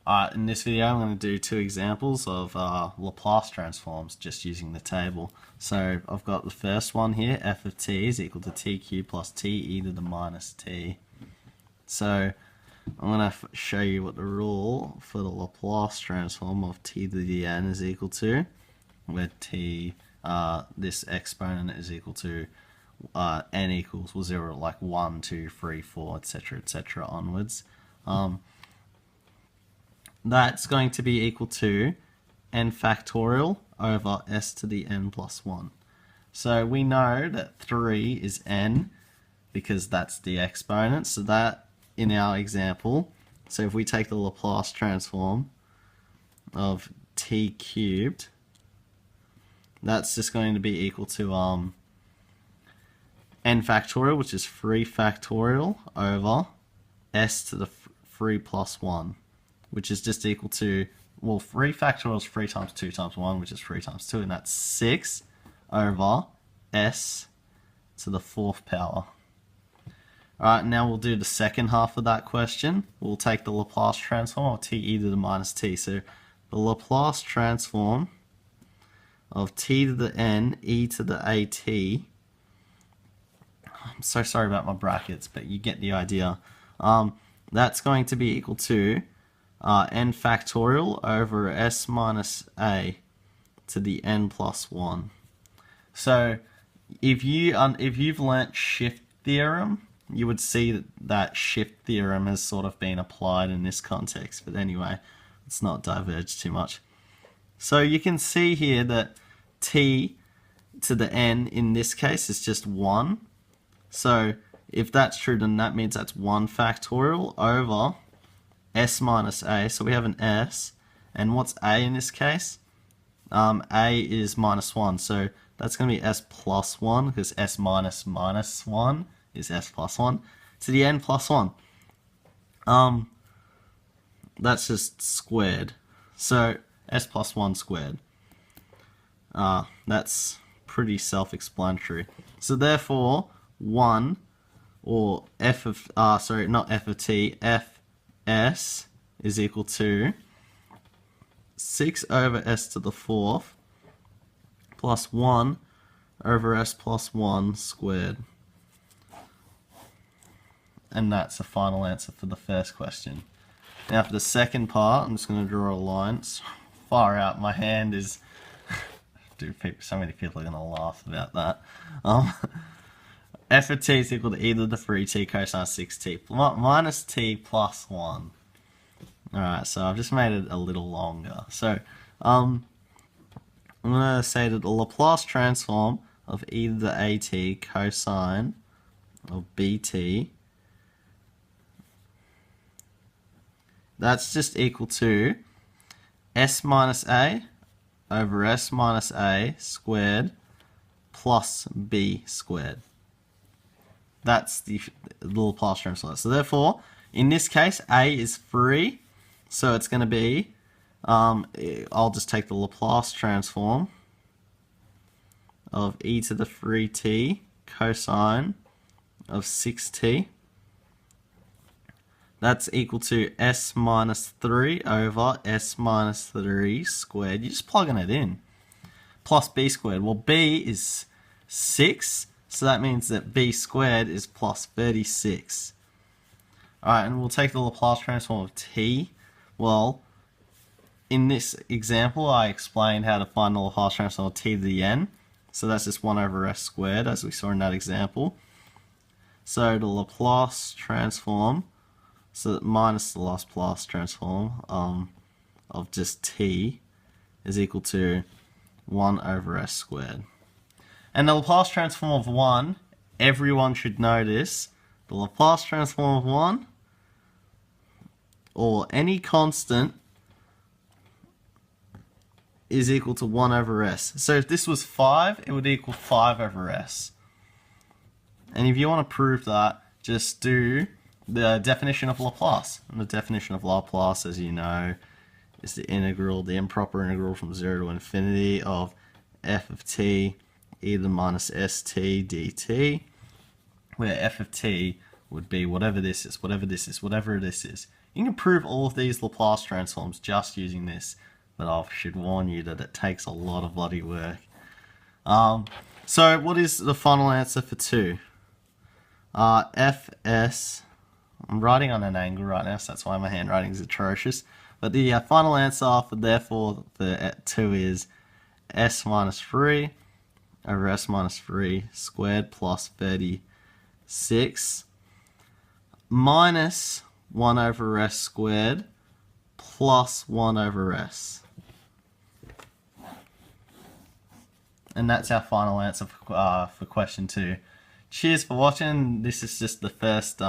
In this video I'm going to do two examples of Laplace transforms just using the table. So I've got the first one here, f of t is equal to t cubed plus t e to the minus t. So I'm going to show you what the rule for the Laplace transform of t to the n is equal to, where t, this exponent is equal to n equals 0, like 1, 2, 3, 4, etc. onwards. That's going to be equal to n factorial over s to the n plus 1. So we know that 3 is n because that's the exponent. So that, in our example, so if we take the Laplace transform of t cubed, that's just going to be equal to n factorial, which is 3 factorial over s to the 3 plus 1. Which is just equal to, well, 3 factorial is 3 times 2 times 1, which is 3 times 2, and that's 6 over s to the 4th power. Alright, now we'll do the second half of that question. We'll take the Laplace transform of t e to the minus t. So the Laplace transform of t to the n e to the at, I'm so sorry about my brackets, but you get the idea. That's going to be equal to n factorial over s minus a to the n plus 1. So if you've learnt shift theorem, you would see that shift theorem has sort of been applied in this context. But anyway, let's not diverge too much. So you can see here that t to the n in this case is just 1. So if that's true, then that means that's 1 factorial over s minus a, so we have an s, and what's a in this case? A is minus 1, so that's going to be s plus 1, because s minus minus 1 is s plus 1, to the n plus 1. That's just squared, so s plus 1 squared. That's pretty self-explanatory. So therefore, 1, or f of, not f of t, f s is equal to 6 over s to the 4th plus 1 over s plus 1 squared. And that's the final answer for the first question. Now for the second part, I'm just going to draw a line. It's far out, my hand is... Dude, so many people are going to laugh about that. F of t is equal to e to the 3t cosine 6t minus t plus 1. Alright, so I've just made it a little longer. So, I'm going to say that the Laplace transform of e to the at cosine of bt, that's just equal to s minus a over s minus a squared plus b squared. That's the Laplace transform. So therefore, in this case, a is 3. So it's going to be, I'll just take the Laplace transform of e to the 3t cosine of 6t. That's equal to s minus 3 over s minus 3 squared. You're just plugging it in. Plus b squared. Well, b is 6. So that means that b squared is plus 36. Alright, and we'll take the Laplace transform of t. Well, in this example, I explained how to find the Laplace transform of t to the n. So that's just 1 over s squared, as we saw in that example. So the Laplace transform, so minus the Laplace transform of just t is equal to 1 over s squared. And the Laplace transform of 1, everyone should know this. The Laplace transform of 1, or any constant, is equal to 1 over s. So if this was 5, it would equal 5 over s. And if you want to prove that, just do the definition of Laplace. And the definition of Laplace, as you know, is the integral, the improper integral from 0 to infinity of f of t e to the minus st dt, where f of t would be whatever this is, whatever this is, whatever this is. You can prove all of these Laplace transforms just using this, but I should warn you that it takes a lot of bloody work. So what is the final answer for 2? Fs, I'm writing on an angle right now, so that's why my handwriting is atrocious. But the final answer for therefore the 2 is s minus 3 over s minus 3 squared plus 36 minus 1 over s squared plus 1 over s. And that's our final answer for question 2. Cheers for watching. This is just the first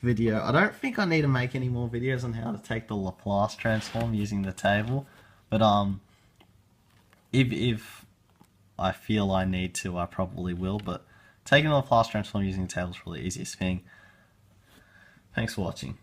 video. I don't think I need to make any more videos on how to take the Laplace transform using the table, but if I feel I need to, I probably will. But taking the Laplace transform using the table is probably the easiest thing. Thanks for watching.